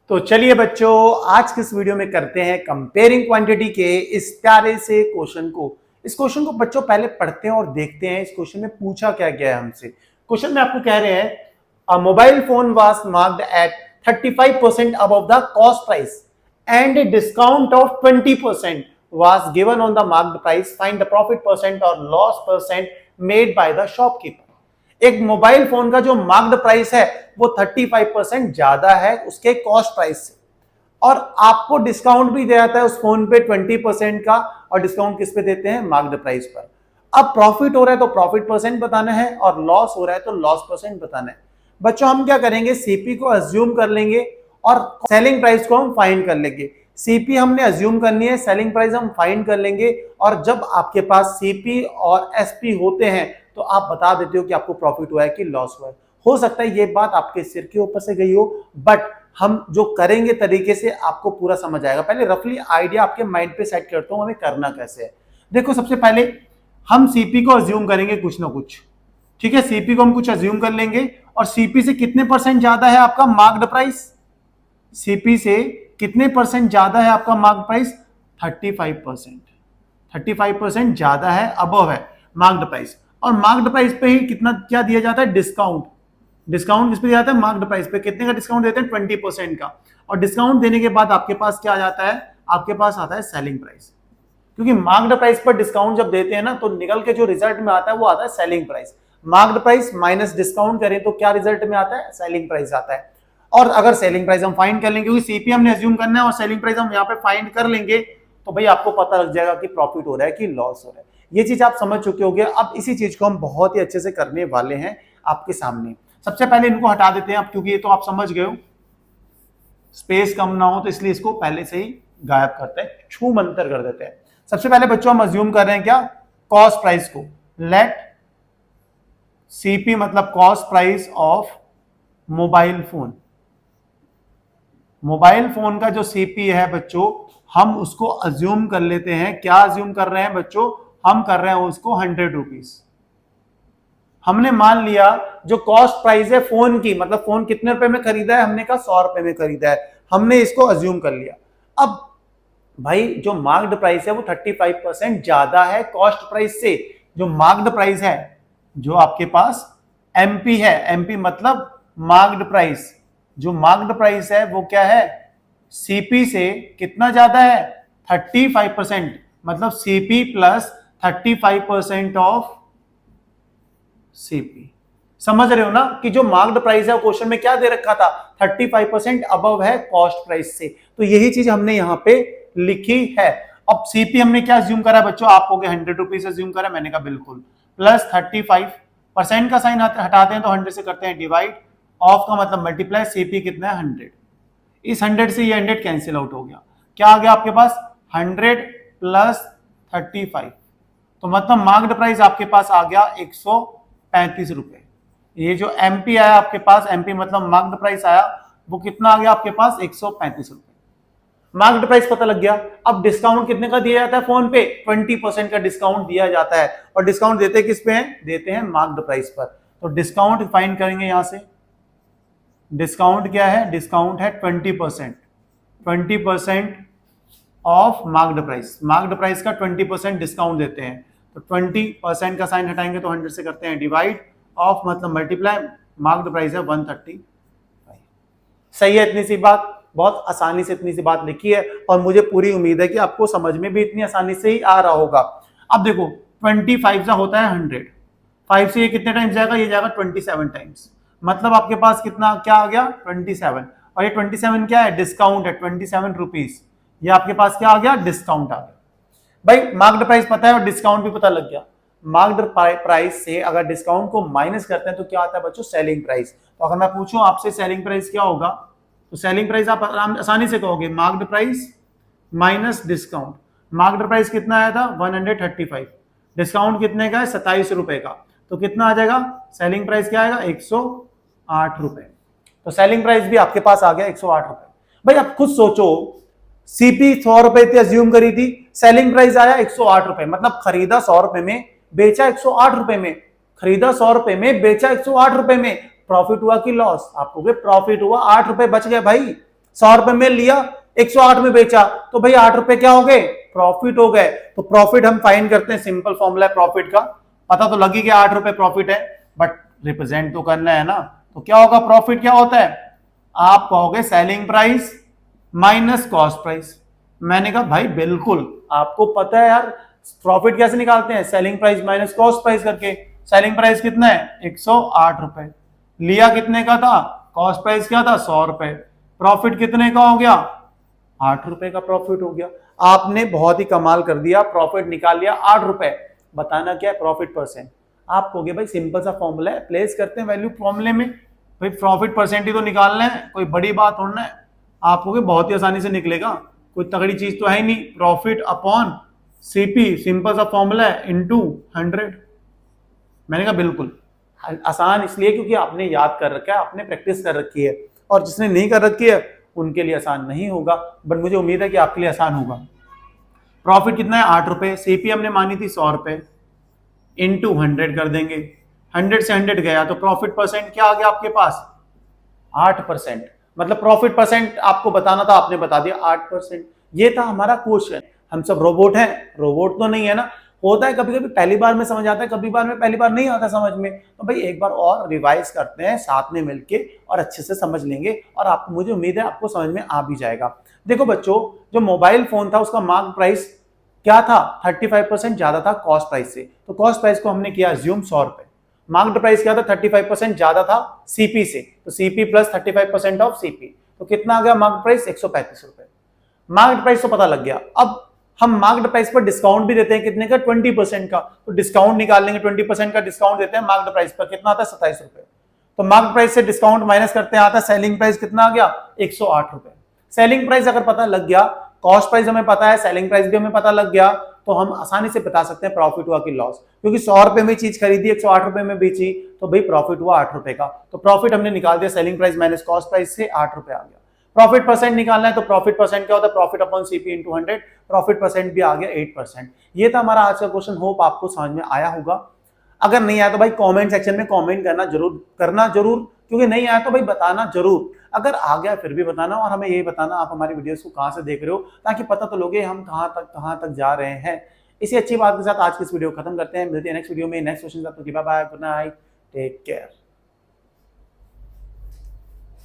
तो चलिए बच्चों, आज के इस वीडियो में करते हैं कंपेयरिंग क्वांटिटी के इस प्यारे से क्वेश्चन को। इस क्वेश्चन को बच्चों पहले पढ़ते हैं और देखते हैं इस क्वेश्चन में पूछा क्या गया है हमसे। क्वेश्चन में आपको कह रहे हैं a mobile phone was marked at 35% above the cost price and discount of 20% was given on the marked price. Find the profit percent और loss percent made by the shopkeeper. एक मोबाइल फोन का जो marked price है वो 35% ज्यादा है उसके cost price से, और आपको डिस्काउंट भी दिया जाता है उस फोन पे 20% का, और डिस्काउंट किस पे देते हैं? मार्क्ड प्राइस पर। अब प्रॉफिट हो रहा है तो प्रॉफिट परसेंट बताना है, और लॉस हो रहा है तो लॉस परसेंट बताना है। बच्चों हम क्या करेंगे, सीपी को अज्यूम कर लेंगे और सेलिंग प्राइस को हम फाइंड कर लेंगे। सीपी हमने अज्यूम करनी है, सेलिंग प्राइस हम फाइंड कर लेंगे, और जब आपके पास सीपी और एसपी होते हैं तो आप बता देते हो कि आपको प्रॉफिट हुआ है कि लॉस हुआ है। हो सकता है ये बात आपके सिर के ऊपर से गई हो, बट हम जो करेंगे तरीके से आपको पूरा समझ आएगा। पहले रफली आइडिया आपके माइंड पे सेट करता हूं हमें करना कैसे है। देखो, सबसे पहले हम सीपी को अज्यूम करेंगे कुछ ना कुछ, ठीक है। सीपी को हम कुछ अज्यूम कर लेंगे, और सीपी से कितने परसेंट ज्यादा है आपका मार्क्ड प्राइस? सीपी से कितने परसेंट ज्यादा है आपका मार्क्ड प्राइस? 35%। 35% ज्यादा है, अबव है मार्क्ड प्राइस। और मार्क्ड प्राइस पे ही कितना क्या दिया जाता है? डिस्काउंट। डिस्काउंट किस पे दिया जाता है? मार्क्ड प्राइस पे। कितने का डिस्काउंट देते हैं? 20% का। और डिस्काउंट देने के बाद आपके पास क्या आ जाता है? आपके पास आता है सेलिंग प्राइस। क्योंकि मार्क्ड प्राइस पर डिस्काउंट जब देते हैं ना तो निकल के जो रिजल्ट में आता है वो आता है selling price. Marked price minus discount करें तो क्या रिजल्ट में आता है? सेलिंग प्राइस आता है। और अगर सेलिंग प्राइस हम फाइंड कर लेंगे, क्योंकि सीपी हमने अज्यूम करना है और सेलिंग प्राइस हम यहाँ पे फाइंड कर लेंगे, तो भाई आपको पता लग जाएगा कि प्रॉफिट हो रहा है कि लॉस हो रहा है। ये चीज आप समझ चुके होंगे। अब इसी चीज को हम बहुत ही अच्छे से करने वाले हैं आपके सामने। सबसे पहले इनको हटा देते हैं अब, क्योंकि ये तो आप समझ गए हो, स्पेस कम ना हो तो इसलिए इसको पहले से ही गायब करते हैं, छू मंतर कर देते हैं। सबसे पहले बच्चों हम अज्यूम कर रहे हैं क्या? कॉस्ट प्राइस को। लेट सीपी मतलब cost price of mobile phone. Mobile phone का जो सीपी है बच्चों, हम उसको अज्यूम कर लेते हैं। क्या अज्यूम कर रहे हैं बच्चों? हम कर रहे हैं उसको 100 रुपीज। हमने मान लिया जो कॉस्ट प्राइस है फोन की, मतलब फोन कितने रुपए में खरीदा है? हमने कहा 100 रुपए में खरीदा है, हमने इसको अज्यूम कर लिया। अब भाई जो मार्क्ड प्राइस है वो 35% ज्यादा है कॉस्ट प्राइस से। जो मार्क्ड प्राइस है, जो आपके पास एमपी है, एमपी मतलब मार्क्ड प्राइस, जो मार्क्ड प्राइस है वो क्या है? सीपी से कितना ज्यादा है? 35%। मतलब सीपी प्लस 35% ऑफ सीपी। समझ रहे हो ना कि जो मार्क्ड प्राइस है क्वेश्चन में क्या दे रखा था? 35% अबव है कॉस्ट प्राइस से। तो यही चीज हमने यहां पे लिखी है। अब सीपी हमने क्या अज्यूम करा बच्चों? आप हो गए 100 रुपीज अज्यूम करा, मैंने कहा बिल्कुल। प्लस 35% का साइन हटाते हैं तो 100 से करते हैं डिवाइड, ऑफ का मतलब मल्टीप्लाई, सीपी कितना है? 100। इस 100 से ये 100 कैंसिल आउट हो गया। क्या आ गया आपके पास? 100 प्लस 35, तो मतलब मार्क्ड प्राइस आपके पास आ गया 135 रुपए। ये जो एमपी आया आपके पास, एमपी मतलब मार्क्ड प्राइस आया, वो कितना आ गया आपके पास? 135 रुपए। मार्क्ड प्राइस पता लग गया। अब डिस्काउंट कितने का दिया जाता है फोन पे? 20% का डिस्काउंट दिया जाता है। और डिस्काउंट देते किस पे हैं? देते हैं मार्क्ड प्राइस पर। तो डिस्काउंट फाइंड करेंगे यहां से। डिस्काउंट क्या है? डिस्काउंट है 20%। 20% of marked price. Marked price का 20% डिस्काउंट देते हैं, तो 20% का साइन हटाएंगे तो 100 से करते हैं डिवाइड, ऑफ मतलब मल्टीप्लाई, मार्क्ड प्राइस है 135। सही है? इतनी सी बात, बहुत आसानी से इतनी सी बात लिखी है, और मुझे पूरी उम्मीद है कि आपको समझ में भी इतनी आसानी से ही आ रहा होगा। अब देखो 25 का होता है 100, 5 से ये कितने टाइम्स जाएगा? ये जाएगा 27 टाइम्स। मतलब आपके पास कितना क्या आ गया? 27। और ये 27 क्या है? डिस्काउंट है, 27 रुपीज। ये आपके पास क्या आ गया? डिस्काउंट आ गया। भाई मार्क्ड प्राइस पता है और डिस्काउंट भी पता लग गया। मार्क्ड प्राइस से अगर डिस्काउंट को माइनस करते हैं तो क्या आता है बच्चों? Selling price. तो अगर मैं पूछूं आपसे सेलिंग प्राइस क्या होगा, तो सेलिंग प्राइस आप आसानी से कहोगे marked price minus discount. Marked price कितना आया था? 135। डिस्काउंट कितने का है? 27 रुपए का। तो कितना आ जाएगा? सेलिंग प्राइस क्या आएगा? 108 रुपए। तो सेलिंग प्राइस भी आपके पास आ गया 108 रुपए। भाई आप खुद सोचो, सीपी 100 रुपए थी अज्यूम करी थी, सेलिंग प्राइस आया 108 रुपए, मतलब खरीदा 100 रुपए में, बेचा 108 रुपए में। खरीदा 100 रुपए में, बेचा 108 रुपए में। प्रॉफिट हुआ कि लॉस? आपको प्रॉफिट हुआ, 8 रुपए बच गए भाई। 100 रुपए में लिया, 108 में बेचा, तो भाई 8 रुपए क्या हो गए, प्रॉफिट हो गए। तो प्रॉफिट हम फाइंड करते हैं, सिंपल फॉर्मूला है प्रॉफिट का, पता तो लगी कि 8 रुपए प्रॉफिट है, बट रिप्रेजेंट तो करना है ना। तो क्या होगा, प्रॉफिट क्या होता है, आप कहोगे selling price minus cost price. मैंने कहा भाई बिल्कुल, आपको पता है यार प्रॉफिट कैसे निकालते हैं, selling price minus cost price करके। सेलिंग प्राइस कितना है, 108 रुपए, लिया कितने का था, कॉस्ट प्राइस क्या था, 100 रुपए, प्रॉफिट कितने का हो गया, 8 रुपए का प्रॉफिट हो गया। आपने बहुत ही कमाल कर दिया, प्रॉफिट निकाल लिया 8 रुपए। बताना क्या है, प्रॉफिट परसेंट। आप कहोगे भाई सिंपल सा फॉर्मूला है, प्लेस करते हैं वैल्यू फॉर्मूले में, भाई प्रॉफिट परसेंट ही तो निकालना है, कोई बड़ी बात होना है। आप कहोगे बहुत ही आसानी से निकलेगा, कोई तगड़ी चीज तो है ही नहीं, प्रॉफिट अपॉन सीपी, सिंपल सा फॉर्मूला है, इनटू 100। मैंने कहा बिल्कुल आसान इसलिए क्योंकि आपने याद कर रखा है, आपने प्रैक्टिस कर रखी है, और जिसने नहीं कर रखी है उनके लिए आसान नहीं होगा, बट मुझे उम्मीद है कि आपके लिए आसान होगा। प्रॉफिट कितना है, 8 रुपए, सीपी हमने मानी थी 100 रुपए, इनटू 100 कर देंगे, 100 से 100 गया तो प्रॉफिट परसेंट क्या आ गया आपके पास, 8%। मतलब प्रॉफिट परसेंट आपको बताना था, आपने बता दिया 8%। ये था हमारा क्वेश्चन। हम सब रोबोट हैं, रोबोट तो नहीं है ना, होता है कभी कभी पहली बार में समझ आता है, कभी बार में पहली बार नहीं आता समझ में, तो भाई एक बार और रिवाइज करते हैं साथ में मिलके और अच्छे से समझ लेंगे, और आप, मुझे उम्मीद है आपको समझ में आ भी जाएगा। देखो बच्चों, जो मोबाइल फोन था उसका मार्क प्राइस क्या था, 35% ज्यादा था कॉस्ट प्राइस से, तो कॉस्ट प्राइस को हमने किया अज्यूम 100 रुपए। मार्क्ड प्राइस क्या था, 35% ज्यादा था सीपी से, तो सीपी प्लस 35% ऑफ सीपी, तो कितना आ गया मार्क्ड प्राइस, 135 रुपए। मार्क्ड प्राइस तो पता लग गया, अब हम मार्क्ड प्राइस पर डिस्काउंट भी देते हैं, कितने का, 20% का, तो डिस्काउंट निकाल लेंगे, 20% का डिस्काउंट देते हैं मार्क्ड प्राइस पर, कितना आता है, 27 रुपए। तो मार्क्ड प्राइस से डिस्काउंट माइनस करते हैं, आता है सेलिंग प्राइस कितना आ गया, 108 रुपए। सेलिंग प्राइस अगर पता लग गया, कॉस्ट प्राइस हमें पता है, सेलिंग प्राइस भी हमें पता लग गया, तो हम आसानी से बता सकते हैं प्रॉफिट हुआ कि लॉस, क्योंकि 100 रुपए में चीज खरीदी, 108 रुपए में बेची, तो भाई प्रॉफिट हुआ 8 रुपए का, तो प्रॉफिट हमने निकाल दिया selling price minus cost price से, 8 रुपए आ गया। प्रॉफिट परसेंट निकालना है, तो प्रॉफिट परसेंट क्या होता है, profit upon CP into 100, profit percent भी आ गया 8%। ये था हमारा आज का क्वेश्चन, होप आपको समझ में आया होगा। अगर नहीं आया तो भाई कमेंट सेक्शन में कमेंट करना जरूर, क्योंकि नहीं आया तो भाई बताना जरूर, अगर आ गया फिर भी बताना, और हमें ये बताना आप हमारी वीडियोस को कहां से देख रहे हो, ताकि पता तो लोगे हम कहां तक जा रहे हैं। इसी अच्छी बात के साथ आज की इस वीडियो खत्म करते हैं, मिलते हैं नेक्स्ट वीडियो में नेक्स्ट क्वेश्चन के साथ। Bye bye, good night, take care.